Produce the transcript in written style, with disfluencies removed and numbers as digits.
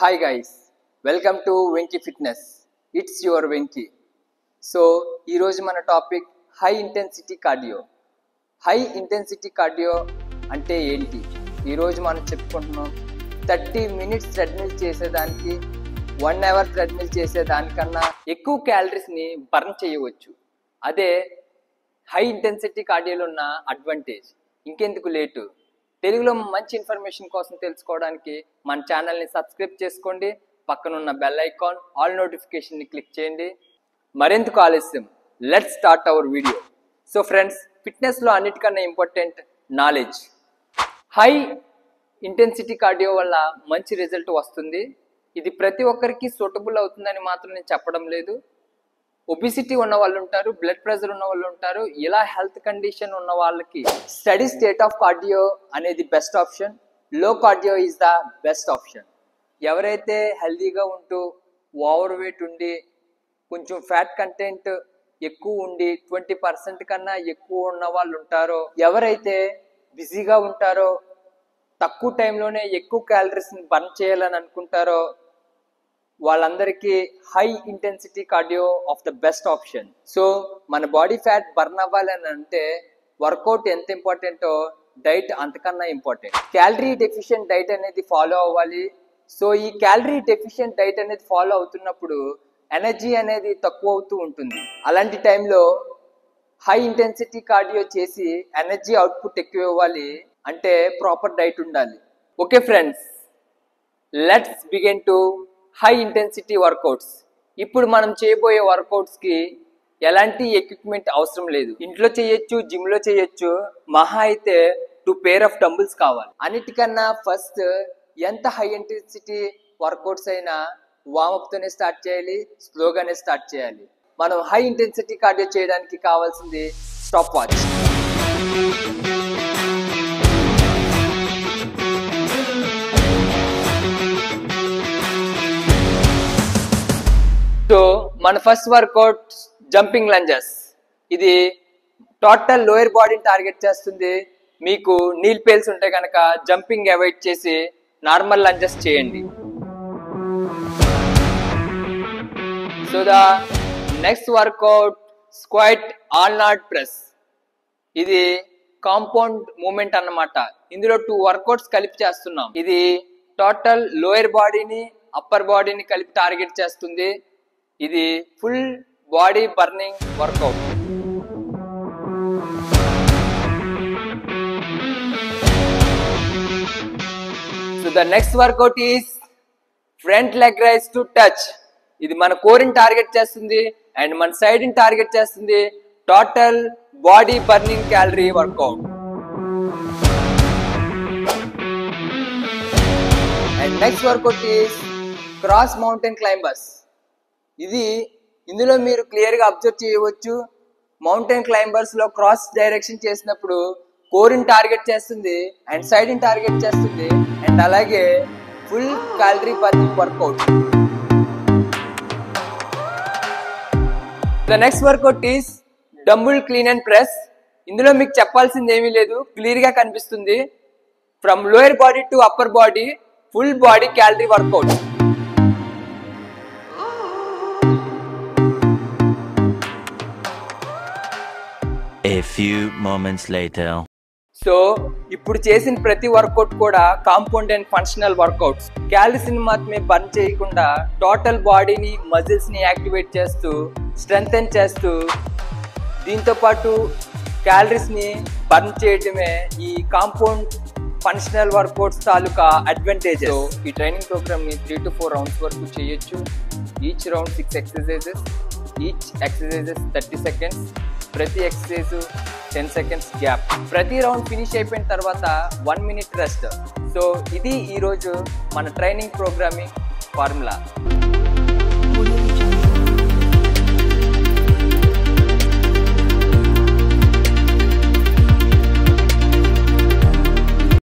Hi guys, welcome to Venki Fitness. It's your Venki. So, ఈ రోజు మన topic high intensity cardio. High intensity cardio అంటే ఏంటి? ఈ రోజు మనం చెప్పుకుంటున్నాం 30 మినిట్స్ ట్రెడ్మిల్ చేసేదానికి 1 అవర్ ట్రెడ్మిల్ చేసేదానికన్నా ఎక్కువ క్యాలరీస్ని బర్న్ చేయవచ్చు. అదే హై ఇంటెన్సిటీ కార్డియోలో ఉన్న అడ్వాంటేజ్. ఇంకెందుకు లేటు, తెలుగులో మంచి ఇన్ఫర్మేషన్ కోసం తెలుసుకోవడానికి మన ఛానల్ని సబ్స్క్రైబ్ చేసుకోండి. పక్కనున్న బెల్ ఐకాన్ ఆల్ నోటిఫికేషన్ని క్లిక్ చేయండి. మరెందుకు ఆలస్యం, let's start our video. So friends, ఫిట్నెస్లో అన్నిటికన్నా important knowledge. High intensity cardio వల్ల మంచి రిజల్ట్ వస్తుంది. ఇది ప్రతి ఒక్కరికి సూటబుల్ అవుతుందని మాత్రం నేను చెప్పడం లేదు. ఒబిసిటీ ఉన్న వాళ్ళు ఉంటారు, బ్లడ్ ప్రెషర్ ఉన్న వాళ్ళు ఉంటారు. ఇలా హెల్త్ కండిషన్ ఉన్న వాళ్ళకి స్టడీ స్టేట్ ఆఫ్ కార్డియో అనేది బెస్ట్ ఆప్షన్. లో cardio is the best option. ఎవరైతే హెల్తీగా ఉంటూ ఓవర్ వెయిట్ ఉండి కొంచెం ఫ్యాట్ కంటెంట్ ఎక్కువ ఉండి 20% కన్నా ఎక్కువ ఉన్న వాళ్ళు ఉంటారో, ఎవరైతే బిజీగా ఉంటారో, తక్కువ టైంలోనే ఎక్కువ క్యాలరీస్ని బర్న్ చేయాలని అనుకుంటారో వాళ్ళందరికీ high intensity cardio of the best option. So మన బాడీ ఫ్యాట్ బర్న్ అవ్వాలని అంటే వర్కౌట్ ఎంత ఇంపార్టెంటో డైట్ అంతకన్నా ఇంపార్టెంట్. క్యాలరీ డెఫిషియెంట్ డైట్ అనేది ఫాలో అవ్వాలి. సో ఈ క్యాలరీ డెఫిషియెంట్ డైట్ అనేది ఫాలో అవుతున్నప్పుడు ఎనర్జీ అనేది తక్కువ అవుతూ ఉంటుంది. అలాంటి టైంలో హై ఇంటెన్సిటీ కార్డియో చేసి ఎనర్జీ అవుట్పుట్ ఎక్కువ ఇవ్వాలి అంటే ప్రాపర్ డైట్ ఉండాలి. Okay friends, let's begin to high intensity workouts. ఇప్పుడు మనం చేయబోయే వర్కౌట్స్కి ఎలాంటి ఎక్విప్మెంట్ అవసరం లేదు. ఇంట్లో చేయొచ్చు, జిమ్లో చేయొచ్చు. మహా అయితే 2 pair ఆఫ్ డంబుల్స్ కావాలి. అన్నిటికన్నా ఫస్ట్ ఎంత హై ఇంటెన్సిటీ వర్కౌట్స్ అయినా వార్మప్తోనే స్టార్ట్ చేయాలి, స్లోగానే స్టార్ట్ చేయాలి. మనం హై ఇంటెన్సిటీ కార్డియో చేయడానికి కావాల్సింది స్టాప్ వాచ్. సో మన ఫస్ట్ వర్కౌట్ జంపింగ్ లంజెస్. ఇది టోటల్ లోయర్ బాడీని టార్గెట్ చేస్తుంది. మీకు నీల్ పేల్స్ ఉంటే కనుక జంపింగ్ అవాయిడ్ చేసి నార్మల్ లంజెస్ చేయండి. So the next workout squat ఆల్నాట్ ప్రెస్. ఇది కాంపౌండ్ మూమెంట్ అన్నమాట. ఇందులో 2 వర్కౌట్స్ కలిపి చేస్తున్నాం. ఇది టోటల్ లోయర్ బాడీని అప్పర్ బాడీని కలిపి టార్గెట్ చేస్తుంది. ఇది full body burning workout. So the next workout is front leg raise to touch. ఇది మన కోర్ని టార్గెట్ చేస్తుంది అండ్ మన సైడ్ని టార్గెట్ చేస్తుంది. Total body burning calorie workout. And next workout is cross mountain climbers. ఇందులో మీరు క్లియర్గా అబ్జర్వ్ చేయవచ్చు. మౌంటైన్ క్లైంబర్స్ లో క్రాస్ డైరెక్షన్ చేసినప్పుడు కోర్ని టార్గెట్ చేస్తుంది అండ్ సైడ్ని టార్గెట్ చేస్తుంది అండ్ అలాగే full calorie burning workout. The next workout is dumbbell clean and press. ఇందులో మీకు చెప్పాల్సింది ఏమీ లేదు, క్లియర్గా కనిపిస్తుంది. From lower body to upper body full body calorie workout. A few moments later. So ఇప్పుడు చేసిన ప్రతి వర్కౌట్ కూడా compound and functional workouts. Calories ని మాత్రమే బర్న్ చేయకుండా టోటల్ బాడీని మజిల్స్ ని యాక్టివేట్ చేస్తూ స్ట్రెంగ్తెన్ చేస్తూ దీంతో పాటు క్యాలరీస్ ని బర్న్ చేయడమే ఈ కాంపౌండ్ ఫంక్షనల్ వర్కౌట్స్ తాలూకా అడ్వాంటేజ్. ఈ ట్రైనింగ్ ప్రోగ్రామ్ ని 3 to 4 రౌండ్స్ వరకు చేయొచ్చు. Each round 6 exercises, each exercises 30 seconds, ప్రతి ఎక్సర్సైజ్ 10 seconds గ్యాప్. ప్రతి రౌండ్ ఫినిష్ అయిపోయిన తర్వాత 1 minute రెస్ట్. సో ఇది ఈరోజు మన ట్రైనింగ్ ప్రోగ్రామింగ్ ఫార్ములా.